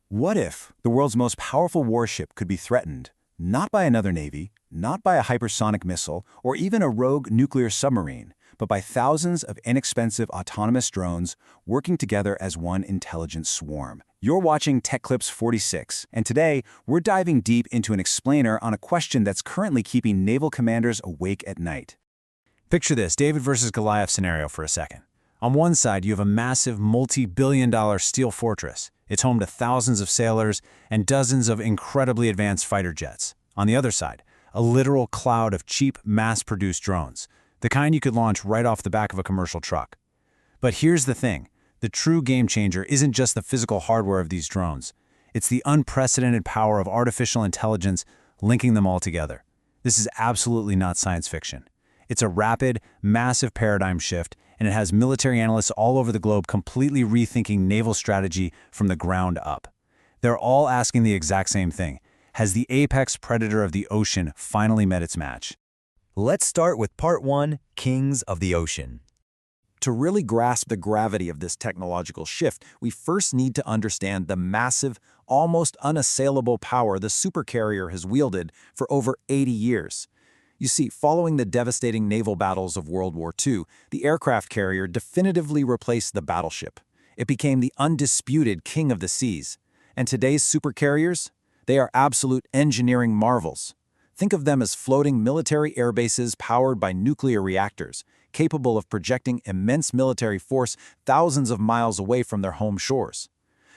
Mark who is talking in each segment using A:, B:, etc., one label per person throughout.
A: What if the world's most powerful warship could be threatened, not by another navy, not by a hypersonic missile, or even a rogue nuclear submarine, but by thousands of inexpensive autonomous drones working together as one intelligent swarm? You're watching Tech Clips 46, and today we're diving deep into an explainer on a question that's currently keeping naval commanders awake at night.
B: Picture this David versus Goliath scenario for a second. On one side, you have a massive multi-billion-dollar steel fortress. It's home to thousands of sailors and dozens of incredibly advanced fighter jets. On the other side, a literal cloud of cheap, mass-produced drones, the kind you could launch right off the back of a commercial truck. But here's the thing. The true game changer isn't just the physical hardware of these drones. It's the unprecedented power of artificial intelligence linking them all together. This is absolutely not science fiction. It's a rapid, massive paradigm shift, and it has military analysts all over the globe completely rethinking naval strategy from the ground up. They're all asking the exact same thing. Has the apex predator of the ocean finally met its match?
C: Let's start with Part 1, Kings of the Ocean.
D: To really grasp the gravity of this technological shift, we first need to understand the massive, almost unassailable power the supercarrier has wielded for over 80 years. You see, following the devastating naval battles of World War II, the aircraft carrier definitively replaced the battleship. It became the undisputed king of the seas. And today's supercarriers? They are absolute engineering marvels. Think of them as floating military airbases powered by nuclear reactors, capable of projecting immense military force thousands of miles away from their home shores.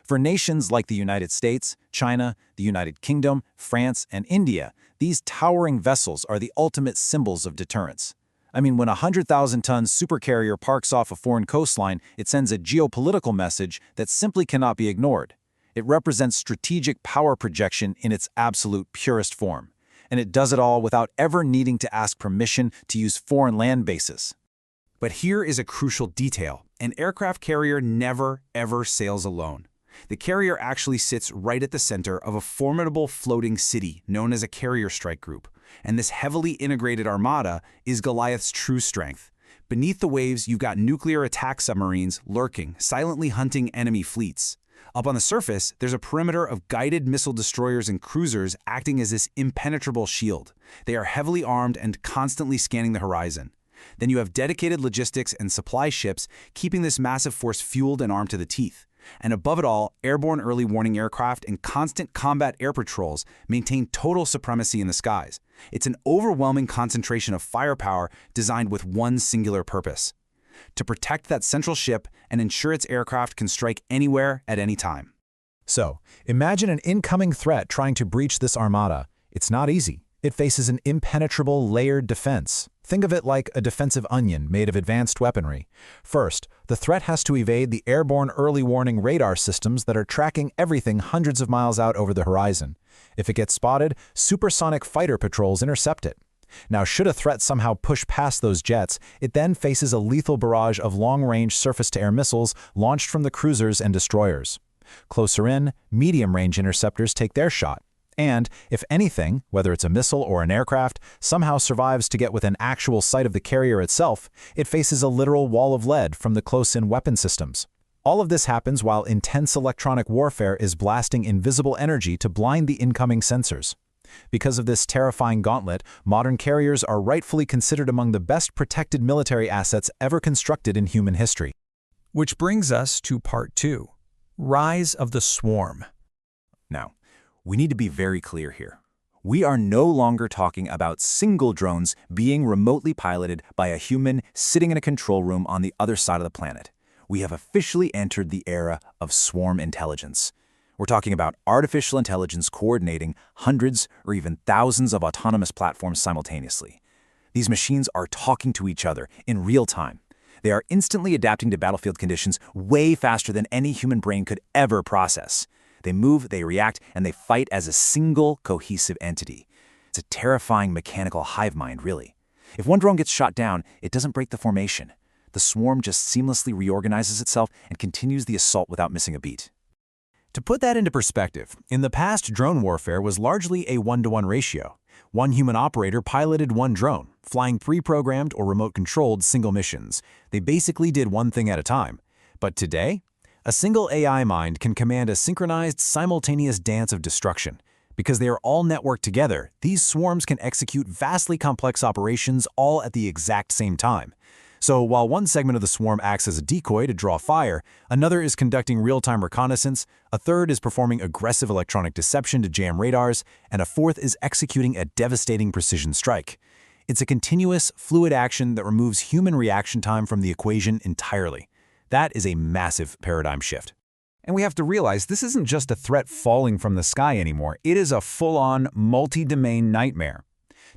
D: For nations like the United States, China, the United Kingdom, France, and India, these towering vessels are the ultimate symbols of deterrence. I mean, when a 100,000-ton supercarrier parks off a foreign coastline, it sends a geopolitical message that simply cannot be ignored. It represents strategic power projection in its absolute purest form. And it does it all without ever needing to ask permission to use foreign land bases.
B: But here is a crucial detail. An aircraft carrier never, ever sails alone. The carrier actually sits right at the center of a formidable floating city known as a carrier strike group, and this heavily integrated armada is Goliath's true strength. Beneath the waves, you've got nuclear attack submarines lurking, silently hunting enemy fleets. Up on the surface, there's a perimeter of guided missile destroyers and cruisers acting as this impenetrable shield. They are heavily armed and constantly scanning the horizon. Then you have dedicated logistics and supply ships keeping this massive force fueled and armed to the teeth. And above it all, airborne early warning aircraft and constant combat air patrols maintain total supremacy in the skies. It's an overwhelming concentration of firepower designed with one singular purpose: to protect that central ship and ensure its aircraft can strike anywhere at any time.
E: So, imagine an incoming threat trying to breach this armada. It's not easy. It faces an impenetrable layered defense. Think of it like a defensive onion made of advanced weaponry. First, the threat has to evade the airborne early warning radar systems that are tracking everything hundreds of miles out over the horizon. If it gets spotted, supersonic fighter patrols intercept it. Now, should a threat somehow push past those jets, it then faces a lethal barrage of long-range surface-to-air missiles launched from the cruisers and destroyers. Closer in, medium-range interceptors take their shot. And, if anything, whether it's a missile or an aircraft, somehow survives to get within actual sight of the carrier itself, it faces a literal wall of lead from the close-in weapon systems. All of this happens while intense electronic warfare is blasting invisible energy to blind the incoming sensors. Because of this terrifying gauntlet, modern carriers are rightfully considered among the best protected military assets ever constructed in human history.
F: Which brings us to Part 2, Rise of the Swarm.
A: Now, we need to be very clear here. We are no longer talking about single drones being remotely piloted by a human sitting in a control room on the other side of the planet. We have officially entered the era of swarm intelligence. We're talking about artificial intelligence coordinating hundreds or even thousands of autonomous platforms simultaneously. These machines are talking to each other in real time. They are instantly adapting to battlefield conditions way faster than any human brain could ever process. They move, they react, and they fight as a single, cohesive entity. It's a terrifying mechanical hive mind, really. If one drone gets shot down, it doesn't break the formation. The swarm just seamlessly reorganizes itself and continues the assault without missing a beat.
B: To put that into perspective, in the past, drone warfare was largely a 1-to-1 ratio. One human operator piloted one drone, flying pre-programmed or remote-controlled single missions. They basically did one thing at a time. But today,
D: A single AI mind can command a synchronized, simultaneous dance of destruction. Because they are all networked together, these swarms can execute vastly complex operations all at the exact same time. So while one segment of the swarm acts as a decoy to draw fire, another is conducting real-time reconnaissance, a third is performing aggressive electronic deception to jam radars, and a fourth is executing a devastating precision strike. It's a continuous, fluid action that removes human reaction time from the equation entirely. That is a massive paradigm shift.
B: And we have to realize this isn't just a threat falling from the sky anymore. It is a full-on, multi-domain nightmare.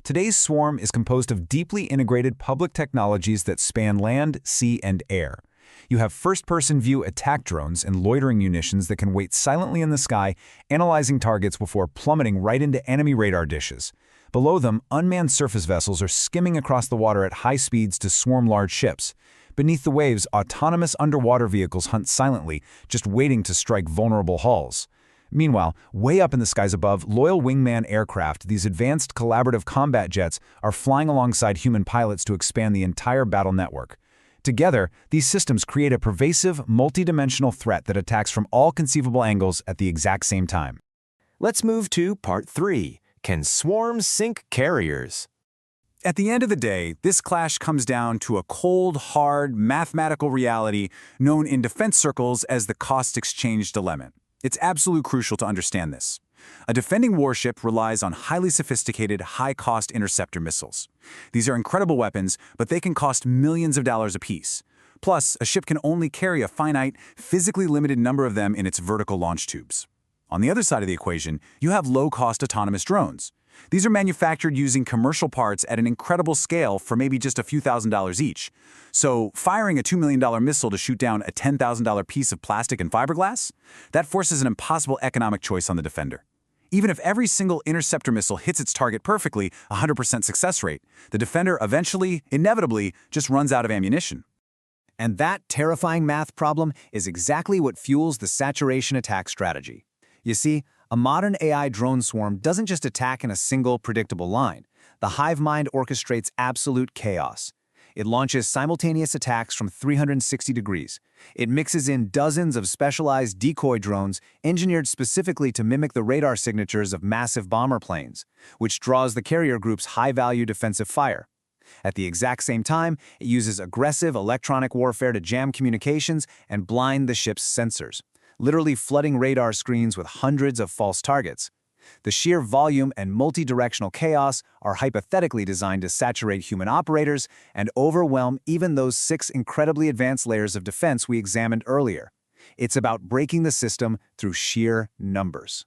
B: Today's swarm is composed of deeply integrated public technologies that span land, sea, and air. You have first-person view attack drones and loitering munitions that can wait silently in the sky, analyzing targets before plummeting right into enemy radar dishes. Below them, unmanned surface vessels are skimming across the water at high speeds to swarm large ships. Beneath the waves, autonomous underwater vehicles hunt silently, just waiting to strike vulnerable hulls. Meanwhile, way up in the skies above, loyal wingman aircraft, these advanced collaborative combat jets, are flying alongside human pilots to expand the entire battle network. Together, these systems create a pervasive, multidimensional threat that attacks from all conceivable angles at the exact same time.
C: Let's move to Part 3. Can swarms sink carriers?
D: At the end of the day, this clash comes down to a cold, hard, mathematical reality known in defense circles as the cost exchange dilemma. It's absolutely crucial to understand this. A defending warship relies on highly sophisticated, high-cost interceptor missiles. These are incredible weapons, but they can cost millions of dollars apiece. Plus, a ship can only carry a finite, physically limited number of them in its vertical launch tubes. On the other side of the equation, you have low-cost autonomous drones. These are manufactured using commercial parts at an incredible scale for maybe just a few $1,000s each. So, firing a $2 million missile to shoot down a $10,000 piece of plastic and fiberglass? That forces an impossible economic choice on the defender. Even if every single interceptor missile hits its target perfectly, 100% success rate, the defender eventually, inevitably, just runs out of ammunition.
C: And that terrifying math problem is exactly what fuels the saturation attack strategy. You see, a modern AI drone swarm doesn't just attack in a single, predictable line. The hive mind orchestrates absolute chaos. It launches simultaneous attacks from 360 degrees. It mixes in dozens of specialized decoy drones engineered specifically to mimic the radar signatures of massive bomber planes, which draws the carrier group's high-value defensive fire. At the exact same time, it uses aggressive electronic warfare to jam communications and blind the ship's sensors, literally flooding radar screens with hundreds of false targets. The sheer volume and multi-directional chaos are hypothetically designed to saturate human operators and overwhelm even those 6 incredibly advanced layers of defense we examined earlier. It's about breaking the system through sheer numbers.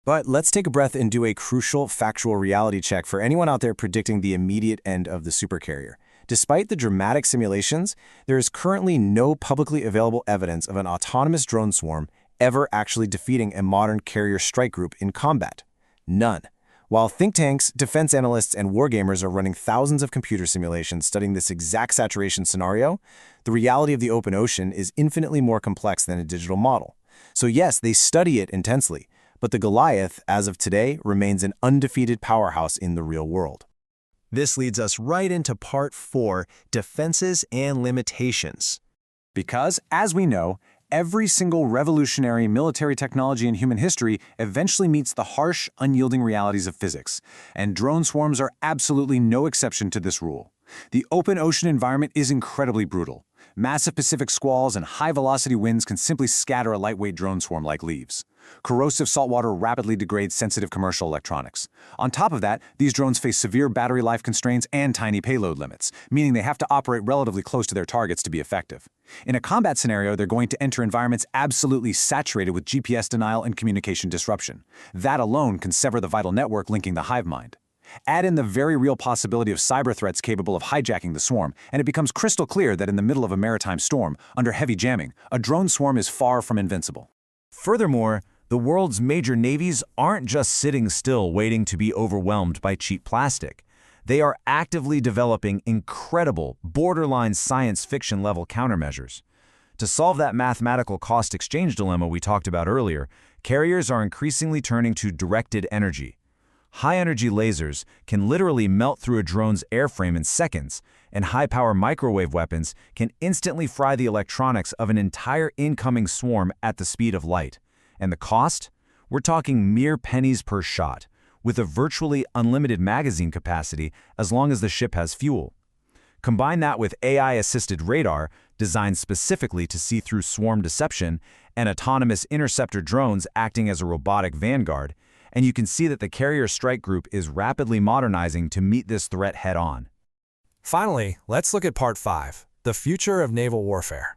A: But let's take a breath and do a crucial factual reality check for anyone out there predicting the immediate end of the supercarrier. Despite the dramatic simulations, there is currently no publicly available evidence of an autonomous drone swarm ever actually defeating a modern carrier strike group in combat. None. While think tanks, defense analysts, and wargamers are running thousands of computer simulations studying this exact saturation scenario, the reality of the open ocean is infinitely more complex than a digital model. So yes, they study it intensely, but the Goliath, as of today, remains an undefeated powerhouse in the real world.
C: This leads us right into Part 4, Defenses and Limitations.
D: Because, as we know, every single revolutionary military technology in human history eventually meets the harsh, unyielding realities of physics, and drone swarms are absolutely no exception to this rule. The open ocean environment is incredibly brutal. Massive Pacific squalls and high-velocity winds can simply scatter a lightweight drone swarm like leaves. Corrosive saltwater rapidly degrades sensitive commercial electronics. On top of that, these drones face severe battery life constraints and tiny payload limits, meaning they have to operate relatively close to their targets to be effective. In a combat scenario, they're going to enter environments absolutely saturated with GPS denial and communication disruption. That alone can sever the vital network linking the hive mind. Add in the very real possibility of cyber threats capable of hijacking the swarm, and it becomes crystal clear that in the middle of a maritime storm, under heavy jamming, a drone swarm is far from invincible.
B: Furthermore, the world's major navies aren't just sitting still waiting to be overwhelmed by cheap plastic. They are actively developing incredible, borderline science fiction level countermeasures. To solve that mathematical cost exchange dilemma we talked about earlier, carriers are increasingly turning to directed energy.
A: High-energy lasers can literally melt through a drone's airframe in seconds, and high-power microwave weapons can instantly fry the electronics of an entire incoming swarm at the speed of light. And the cost? We're talking mere pennies per shot, with a virtually unlimited magazine capacity as long as the ship has fuel. Combine that with AI-assisted radar designed specifically to see through swarm deception and autonomous interceptor drones acting as a robotic vanguard, and you can see that the Carrier Strike Group is rapidly modernizing to meet this threat head-on.
F: Finally, let's look at Part 5, the future of naval warfare.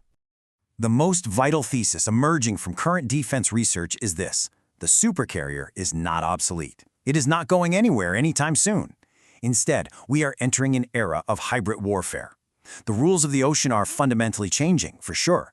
C: The most vital thesis emerging from current defense research is this: the supercarrier is not obsolete. It is not going anywhere anytime soon. Instead, we are entering an era of hybrid warfare. The rules of the ocean are fundamentally changing, for sure.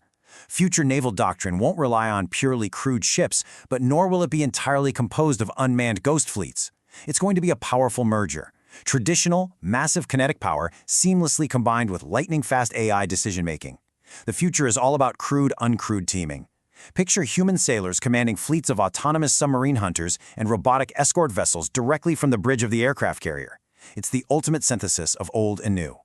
C: Future naval doctrine won't rely on purely crewed ships, but nor will it be entirely composed of unmanned ghost fleets. It's going to be a powerful merger. Traditional, massive kinetic power seamlessly combined with lightning-fast AI decision-making. The future is all about crewed-uncrewed teaming. Picture human sailors commanding fleets of autonomous submarine hunters and robotic escort vessels directly from the bridge of the aircraft carrier. It's the ultimate synthesis of old and new.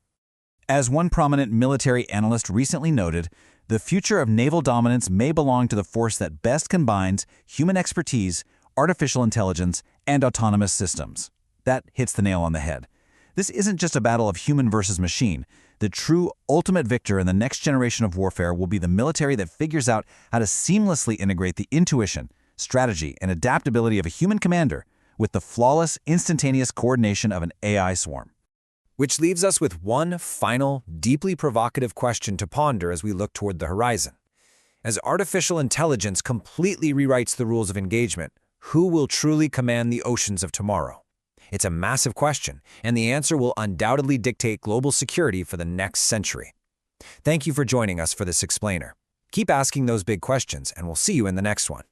A: As one prominent military analyst recently noted, the future of naval dominance may belong to the force that best combines human expertise, artificial intelligence, and autonomous systems. That hits the nail on the head. This isn't just a battle of human versus machine. The true ultimate victor in the next generation of warfare will be the military that figures out how to seamlessly integrate the intuition, strategy, and adaptability of a human commander with the flawless, instantaneous coordination of an AI swarm.
F: Which leaves us with one final, deeply provocative question to ponder as we look toward the horizon. As artificial intelligence completely rewrites the rules of engagement, who will truly command the oceans of tomorrow? It's a massive question, and the answer will undoubtedly dictate global security for the next century. Thank you for joining us for this explainer. Keep asking those big questions, and we'll see you in the next one.